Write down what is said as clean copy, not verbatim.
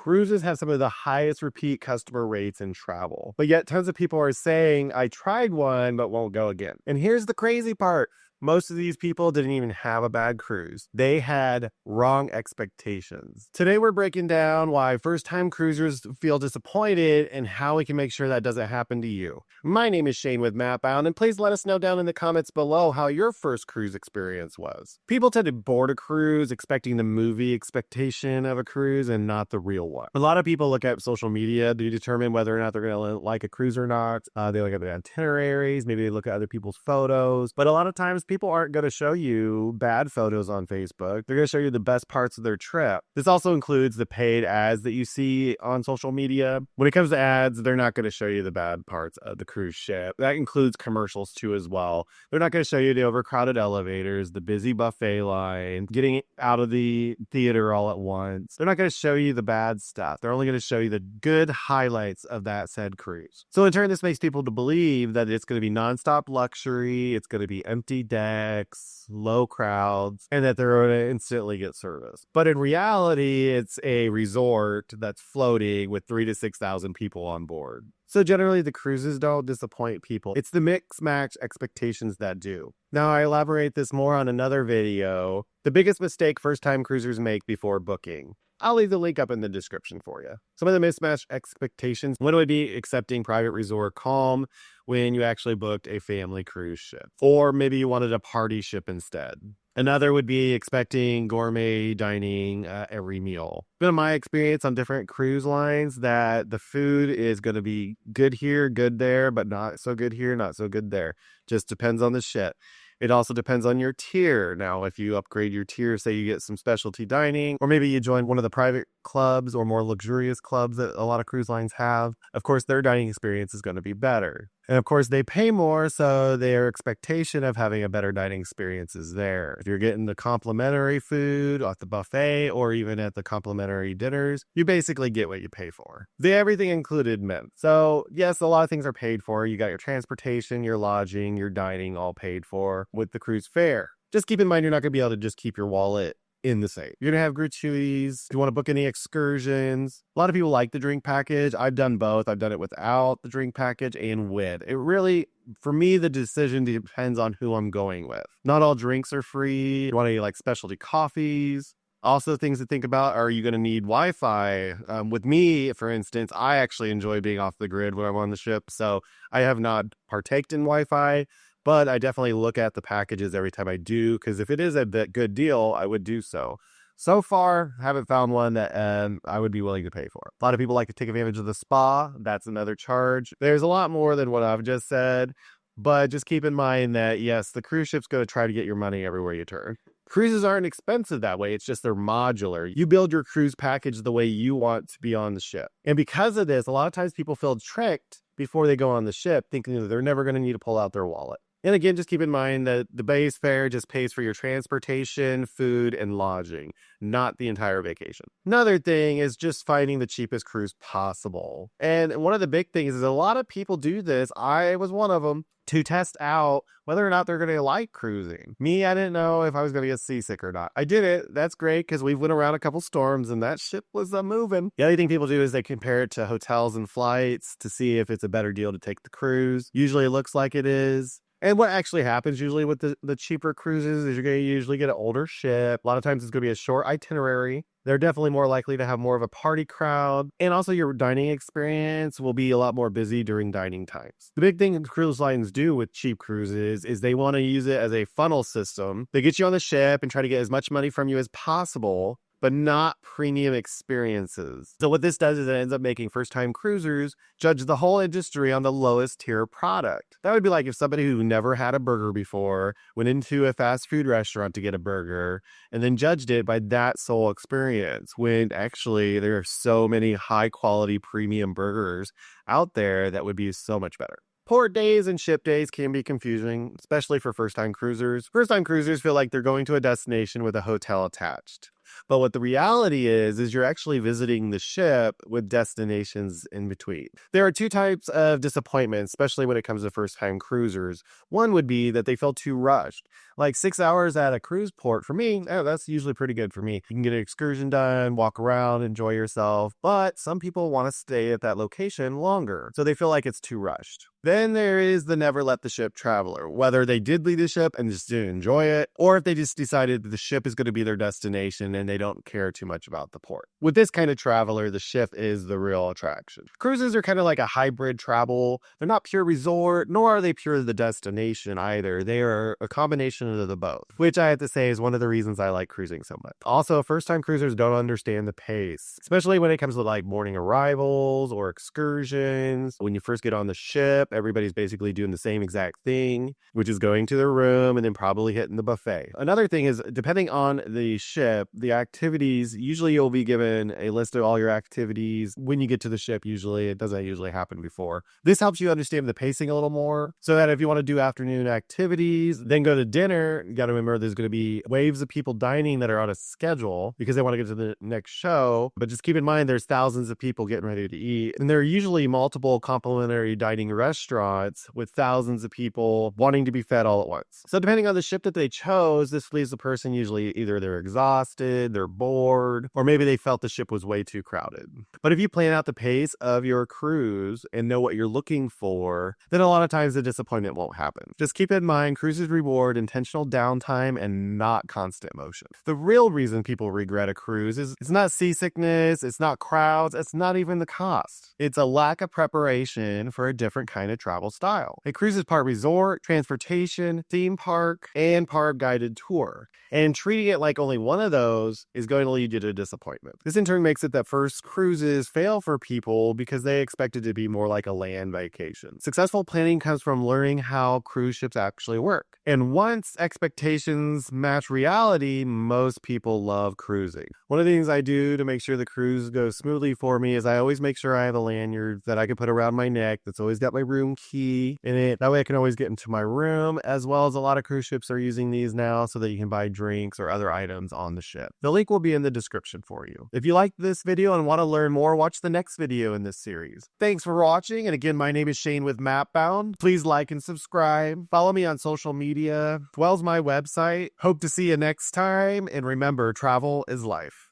Cruises have some of the highest repeat customer rates in travel, but yet tons of people are saying, I tried one, but won't go again. And here's the crazy part. Most of these people didn't even have a bad cruise. They had wrong expectations. Today, we're breaking down why first-time cruisers feel disappointed and how we can make sure that doesn't happen to you. My name is Shane with Mapbound, and please let us know down in the comments below how your first cruise experience was. People tend to board a cruise expecting the movie expectation of a cruise and not the real one. A lot of people look at social media to determine whether or not they're going to like a cruise or not. They look at the itineraries, maybe they look at other people's photos, but a lot of times people aren't going to show you bad photos on Facebook. They're going to show you the best parts of their trip. This also includes the paid ads that you see on social media. When it comes to ads, they're not going to show you the bad parts of the cruise ship. That includes commercials too as well. They're not going to show you the overcrowded elevators, the busy buffet line, getting out of the theater all at once. They're not going to show you the bad stuff. They're only going to show you the good highlights of that said cruise. So in turn, this makes people to believe that it's going to be nonstop luxury, it's going to be empty decks, low crowds, and that they're going to instantly get service. But in reality, it's a resort that's floating with 3,000 to 6,000 people on board. So generally, the cruises don't disappoint people. It's the mix-match expectations that do. Now, I elaborate this more on another video. The biggest mistake first-time cruisers make before booking. I'll leave the link up in the description for you. Some of the mismatched expectations. One would be accepting private resort calm when you actually booked a family cruise ship. Or maybe you wanted a party ship instead. Another would be expecting gourmet dining every meal. Been my experience on different cruise lines that the food is going to be good here, good there, but not so good here, not so good there. Just depends on the ship. It also depends on your tier. Now, if you upgrade your tier, say you get some specialty dining, or maybe you join one of the private clubs or more luxurious clubs that a lot of cruise lines have, of course, their dining experience is going to be better. And of course, they pay more, so their expectation of having a better dining experience is there. If you're getting the complimentary food at the buffet or even at the complimentary dinners, you basically get what you pay for. The everything included meant. So yes, a lot of things are paid for. You got your transportation, your lodging, your dining all paid for with the cruise fare. Just keep in mind, you're not going to be able to just keep your wallet in the same. You're going to have gratuities. If you want to book any excursions, a lot of people like the drink package. I've done both. I've done it without the drink package and with. It really, for me, the decision depends on who I'm going with. Not all drinks are free. You want any like specialty coffees. Also, things to think about, are you going to need Wi-Fi? With me, for instance, I actually enjoy being off the grid when I'm on the ship, so I have not partaked in Wi-Fi. But I definitely look at the packages every time I do, because if it is a good deal, I would do so. So far, haven't found one that I would be willing to pay for. A lot of people like to take advantage of the spa. That's another charge. There's a lot more than what I've just said, but just keep in mind that, yes, the cruise ship's going to try to get your money everywhere you turn. Cruises aren't expensive that way. It's just they're modular. You build your cruise package the way you want to be on the ship. And because of this, a lot of times people feel tricked before they go on the ship, thinking that they're never going to need to pull out their wallet. And again, just keep in mind that the base fare just pays for your transportation, food, and lodging, not the entire vacation. Another thing is just finding the cheapest cruise possible. And one of the big things is a lot of people do this. I was one of them, to test out whether or not they're going to like cruising. Me, I didn't know if I was going to get seasick or not. I did it. That's great, because we went around a couple storms and that ship was moving. The other thing people do is they compare it to hotels and flights to see if it's a better deal to take the cruise. Usually it looks like it is. And what actually happens usually with the cheaper cruises is you're going to usually get an older ship. A lot of times it's going to be a short itinerary. They're definitely more likely to have more of a party crowd. And also your dining experience will be a lot more busy during dining times. The big thing cruise lines do with cheap cruises is they want to use it as a funnel system. They get you on the ship and try to get as much money from you as possible, but not premium experiences. So what this does is it ends up making first-time cruisers judge the whole industry on the lowest tier product. That would be like if somebody who never had a burger before went into a fast food restaurant to get a burger and then judged it by that sole experience, when actually there are so many high-quality premium burgers out there that would be so much better. Port days and ship days can be confusing, especially for first-time cruisers. First-time cruisers feel like they're going to a destination with a hotel attached. But what the reality is you're actually visiting the ship with destinations in between. There are two types of disappointment, especially when it comes to first-time cruisers. One would be that they feel too rushed. Like 6 hours at a cruise port, for me, that's usually pretty good for me. You can get an excursion done, walk around, enjoy yourself. But some people want to stay at that location longer, so they feel like it's too rushed. Then there is the never let the ship traveler, whether they did leave the ship and just didn't enjoy it, or if they just decided that the ship is going to be their destination and they don't care too much about the port. With this kind of traveler, the ship is the real attraction. Cruises are kind of like a hybrid travel. They're not pure resort, nor are they pure the destination either. They are a combination of the both, which I have to say is one of the reasons I like cruising so much. Also, first-time cruisers don't understand the pace, especially when it comes to like morning arrivals or excursions. When you first get on the ship, everybody's basically doing the same exact thing, which is going to their room and then probably hitting the buffet. Another thing is, depending on the ship, the activities, usually you'll be given a list of all your activities when you get to the ship. Usually, it doesn't usually happen before. This helps you understand the pacing a little more, so that if you want to do afternoon activities, then go to dinner, you got to remember there's going to be waves of people dining that are on a schedule because they want to get to the next show. But just keep in mind, there's thousands of people getting ready to eat, and there are usually multiple complimentary dining restaurants with thousands of people wanting to be fed all at once. So depending on the ship that they chose, this leaves the person usually either they're exhausted, they're bored, or maybe they felt the ship was way too crowded. But if you plan out the pace of your cruise and know what you're looking for, then a lot of times the disappointment won't happen. Just keep in mind, cruises reward intentional downtime and not constant motion. The real reason people regret a cruise is it's not seasickness, it's not crowds, it's not even the cost. It's a lack of preparation for a different kind of travel style. A cruise is part resort, transportation, theme park, and part guided tour. And treating it like only one of those is going to lead you to disappointment. This in turn makes it that first cruises fail for people because they expect it to be more like a land vacation. Successful planning comes from learning how cruise ships actually work. And once expectations match reality, most people love cruising. One of the things I do to make sure the cruise goes smoothly for me is I always make sure I have a lanyard that I can put around my neck that's always got my room key in it. That way I can always get into my room, as well as a lot of cruise ships are using these now so that you can buy drinks or other items on the ship. The link will be in the description for you. If you liked this video and want to learn more, watch the next video in this series. Thanks for watching, and again, my name is Shane with Mapbound. Please like and subscribe. Follow me on social media. Dwell's my website. Hope to see you next time, and remember, travel is life.